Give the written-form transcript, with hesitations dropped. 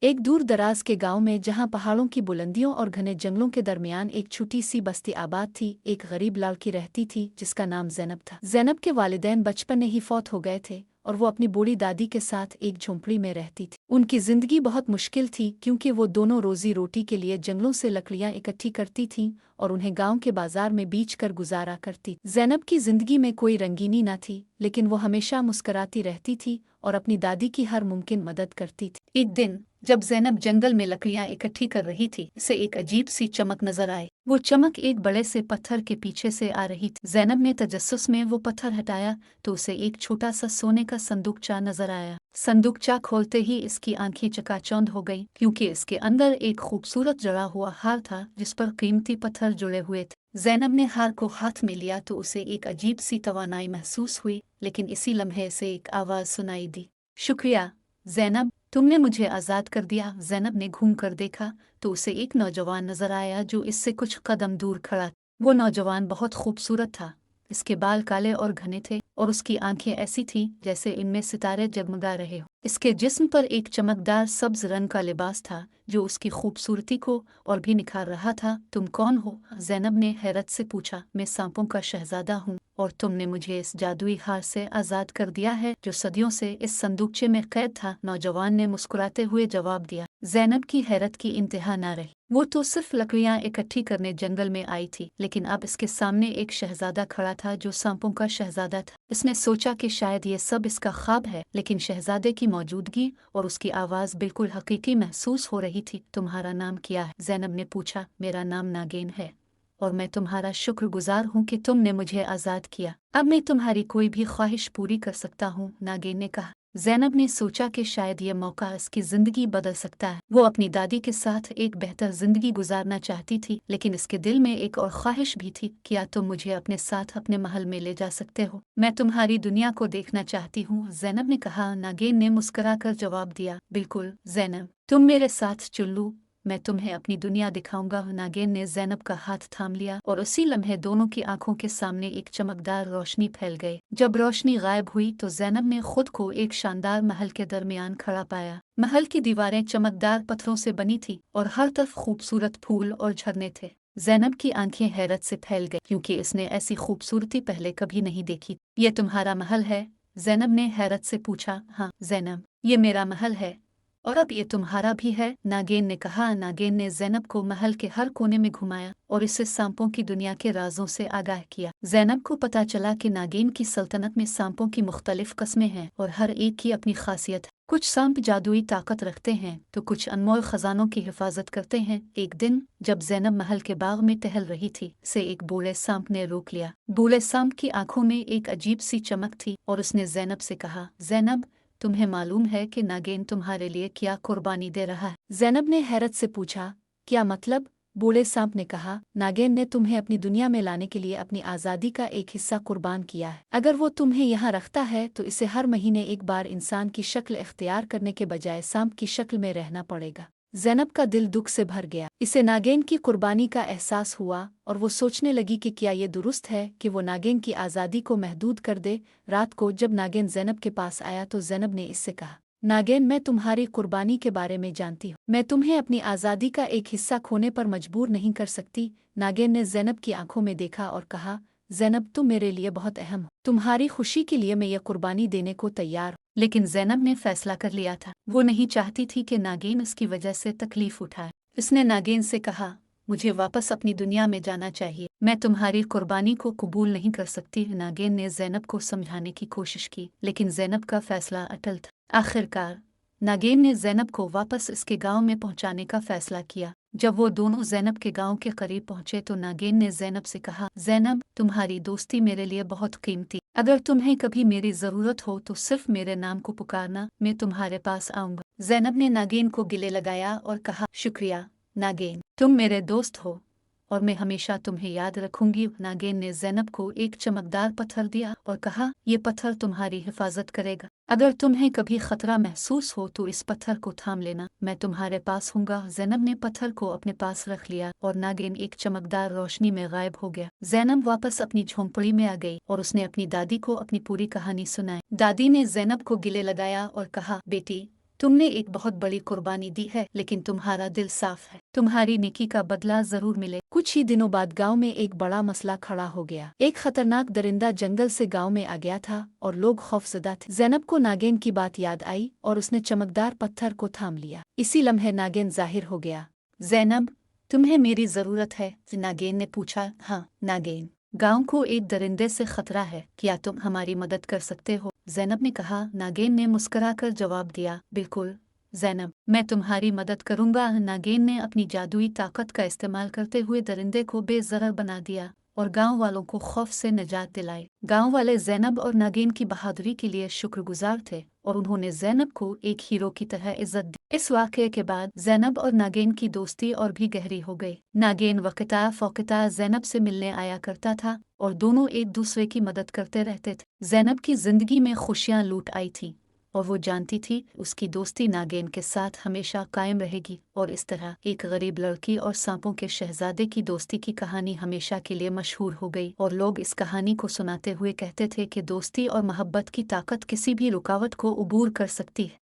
एक दूर दराज के गांव में जहां पहाड़ों की बुलंदियों और घने जंगलों के दरमियान एक छोटी सी बस्ती आबाद थी। एक गरीब लड़की रहती थी जिसका नाम ज़ैनब था। ज़ैनब के वालिदैन बचपन में ही फौत हो गए थे और वो अपनी बूढ़ी दादी के साथ एक झोंपड़ी में रहती थी। उनकी जिंदगी बहुत मुश्किल थी क्योंकि वो दोनों रोजी रोटी के लिए जंगलों से लकड़ियां इकट्ठी करती थीं और उन्हें गांव के बाजार में बेच कर गुजारा करती। ज़ैनब की जिंदगी में कोई रंगीनी न थी, लेकिन वो हमेशा मुस्कराती रहती थी और अपनी दादी की हर मुमकिन मदद करती थी। एक दिन जब ज़ैनब जंगल में लकड़ियां इकट्ठी कर रही थी, उसे एक अजीब सी चमक नजर आई। वो चमक एक बड़े से पत्थर के पीछे से आ रही थी। ज़ैनब ने तजस्सुस में वो पत्थर हटाया तो उसे एक छोटा सा सोने का संदूकचा नजर आया। संदूकचा खोलते ही इसकी आंखें चकाचौंध हो गई क्योंकि इसके अंदर एक खूबसूरत जड़ा हुआ हार था जिस पर कीमती पत्थर जुड़े हुए थे। ज़ैनब ने हार को हाथ में लिया तो उसे एक अजीब सी तवानाई महसूस हुई, लेकिन इसी लम्हे से एक आवाज़ सुनाई दी, शुक्रिया ज़ैनब, तुमने मुझे आज़ाद कर दिया। ज़ैनब ने घूम कर देखा तो उसे एक नौजवान नजर आया जो इससे कुछ कदम दूर खड़ा। वो नौजवान बहुत खूबसूरत था। इसके बाल काले और घने थे और उसकी आंखें ऐसी थीं जैसे इनमें सितारे जगमगा रहे हो। इसके जिस्म पर एक चमकदार सब्ज रंग का लिबास था जो उसकी खूबसूरती को और भी निखार रहा था। तुम कौन हो? ज़ैनब ने हैरत से पूछा। मैं सांपों का शहजादा हूँ और तुमने मुझे इस जादुई हार से आज़ाद कर दिया है जो सदियों से इस संदूकचे में कैद था। नौजवान ने मुस्कुराते हुए जवाब दिया। ज़ैनब की हैरत की इंतहा न रही। वो तो सिर्फ लकड़ियां इकट्ठी करने जंगल में आई थी, लेकिन अब इसके सामने एक शहजादा खड़ा था जो सांपों का शहजादा था। इसने सोचा कि शायद ये सब इसका ख्वाब है, लेकिन शहजादे की मौजूदगी और उसकी आवाज़ बिल्कुल हकीकी महसूस हो रही थी। तुम्हारा नाम क्या है? ज़ैनब ने पूछा। मेरा नाम नागेन है और मैं तुम्हारा शुक्रगुजार हूँ कि तुमने मुझे आज़ाद किया। अब मैं तुम्हारी कोई भी ख्वाहिश पूरी कर सकता हूँ, नागेन ने कहा। ज़ैनब ने सोचा कि शायद यह मौका इसकी ज़िंदगी बदल सकता है। वो अपनी दादी के साथ एक बेहतर ज़िंदगी गुजारना चाहती थी, लेकिन इसके दिल में एक और ख्वाहिश भी थी। क्या तुम मुझे अपने साथ अपने महल में ले जा सकते हो? मैं तुम्हारी दुनिया को देखना चाहती हूँ, ज़ैनब ने कहा। नागेन ने मुस्कुराकर जवाब दिया, बिल्कुल ज़ैनब, तुम मेरे साथ चलो, मैं तुम्हें अपनी दुनिया दिखाऊंगा। नागेन ने ज़ैनब का हाथ थाम लिया और उसी लम्हे दोनों की आंखों के सामने एक चमकदार रोशनी फैल गई। जब रोशनी गायब हुई तो ज़ैनब ने खुद को एक शानदार महल के दरमियान खड़ा पाया। महल की दीवारें चमकदार पत्थरों से बनी थी और हर तरफ खूबसूरत फूल और झरने थे। ज़ैनब की आंखें हैरत से फैल गई क्योंकि इसने ऐसी खूबसूरती पहले कभी नहीं देखी। ये तुम्हारा महल है? ज़ैनब ने हैरत से पूछा। हाँ ज़ैनब, ये मेरा महल है और अब ये तुम्हारा भी है, नागेन ने कहा। नागेन ने ज़ैनब को महल के हर कोने में घुमाया और इसे सांपों की दुनिया के राजों से आगाह किया। ज़ैनब को पता चला कि नागेन की सल्तनत में सांपों की मुख्तलिफ किस्में हैं और हर एक की अपनी खासियत है। कुछ सांप जादुई ताकत रखते हैं तो कुछ अनमोल खजानों की हिफाजत करते हैं। एक दिन जब ज़ैनब महल के बाग में टहल रही थी, उसे एक बूढ़े सांप ने रोक लिया। बूढ़े सांप की आंखों में एक अजीब सी चमक थी और उसने ज़ैनब से कहा, ज़ैनब, तुम्हें मालूम है कि नागेन तुम्हारे लिए क्या कुर्बानी दे रहा है? ज़ैनब ने हैरत से पूछा, क्या मतलब? बूढ़े सांप ने कहा, नागेन ने तुम्हें अपनी दुनिया में लाने के लिए अपनी आज़ादी का एक हिस्सा कुर्बान किया है। अगर वो तुम्हें यहाँ रखता है तो इसे हर महीने एक बार इंसान की शक्ल इख्तियार करने के बजाय सांप की शक्ल में रहना पड़ेगा। ज़ैनब का दिल दुख से भर गया। इसे नागेन की कुर्बानी का एहसास हुआ और वो सोचने लगी कि क्या ये दुरुस्त है कि वो नागेन की आज़ादी को महदूद कर दे। रात को जब नागेन ज़ैनब के पास आया तो ज़ैनब ने इससे कहा, नागेन, मैं तुम्हारी कुर्बानी के बारे में जानती हूँ। मैं तुम्हें अपनी आज़ादी का एक हिस्सा खोने पर मजबूर नहीं कर सकती। नागेन ने ज़ैनब की आंखों में देखा और कहा, ज़ैनब, तुम मेरे लिए बहुत अहम हो। तुम्हारी खुशी के लिए मैं यह कुर्बानी देने को तैयार हूँ। लेकिन ज़ैनब ने फैसला कर लिया था। वो नहीं चाहती थी कि नागेन उसकी वजह से तकलीफ उठाए। उसने नागेन से कहा, मुझे वापस अपनी दुनिया में जाना चाहिए। मैं तुम्हारी कुर्बानी को कबूल नहीं कर सकती। नागेन ने ज़ैनब को समझाने की कोशिश की, लेकिन ज़ैनब का फैसला अटल था। आखिरकार नागेन ने ज़ैनब को वापस इसके गांव में पहुंचाने का फैसला किया। जब वो दोनों ज़ैनब के गांव के करीब पहुंचे तो नागेन ने ज़ैनब से कहा, ज़ैनब, तुम्हारी दोस्ती मेरे लिए बहुत कीमती। अगर तुम्हें कभी मेरी ज़रूरत हो तो सिर्फ मेरे नाम को पुकारना, मैं तुम्हारे पास आऊँगा। ज़ैनब ने नागेन को गले लगाया और कहा, शुक्रिया नागेन, तुम मेरे दोस्त हो और मैं हमेशा तुम्हें याद रखूंगी। नागेन ने ज़ैनब को एक चमकदार पत्थर दिया और कहा, ये पत्थर तुम्हारी हिफाजत करेगा। अगर तुम्हें कभी खतरा महसूस हो तो इस पत्थर को थाम लेना, मैं तुम्हारे पास हूँगा। ज़ैनब ने पत्थर को अपने पास रख लिया और नागेन एक चमकदार रोशनी में गायब हो गया। ज़ैनब वापस अपनी झोंपड़ी में आ गई और उसने अपनी दादी को अपनी पूरी कहानी सुनाई। दादी ने ज़ैनब को गले लगाया और कहा, बेटी, तुमने एक बहुत बड़ी कुर्बानी दी है, लेकिन तुम्हारा दिल साफ है। तुम्हारी नेकी का बदला जरूर मिले। कुछ ही दिनों बाद गांव में एक बड़ा मसला खड़ा हो गया। एक खतरनाक दरिंदा जंगल से गांव में आ गया था और लोग खौफजदा थे। ज़ैनब को नागिन की बात याद आई और उसने चमकदार पत्थर को थाम लिया। इसी लम्हे नागिन जाहिर हो गया। ज़ैनब, तुम्हें मेरी जरूरत है? नागिन ने पूछा। हाँ नागिन, गांव को एक दरिंदे से खतरा है, क्या तुम हमारी मदद कर सकते हो? ज़ैनब ने कहा। नागिन ने मुस्कुराकर जवाब दिया, बिल्कुल ज़ैनब, मैं तुम्हारी मदद करूंगा। नागिन ने अपनी जादुई ताकत का इस्तेमाल करते हुए दरिंदे को बेज़र बना दिया और गांव वालों को खौफ से निजात दिलाई। गांव वाले ज़ैनब और नागिन की बहादुरी के लिए शुक्रगुजार थे और उन्होंने ज़ैनब को एक हीरो की तरह इज्जत दी। इस वाक़ये के बाद ज़ैनब और नागिन की दोस्ती और भी गहरी हो गई। नागिन वक़्ता फ़ौक़ता ज़ैनब से मिलने आया करता था और दोनों एक दूसरे की मदद करते रहते थे। ज़ैनब की ज़िंदगी में खुशियाँ लूट आई थीं और वो जानती थी उसकी दोस्ती नागिन के साथ हमेशा कायम रहेगी। और इस तरह एक गरीब लड़की और सांपों के शहजादे की दोस्ती की कहानी हमेशा के लिए मशहूर हो गई और लोग इस कहानी को सुनाते हुए कहते थे कि दोस्ती और मोहब्बत की ताकत किसी भी रुकावट को अबूर कर सकती है।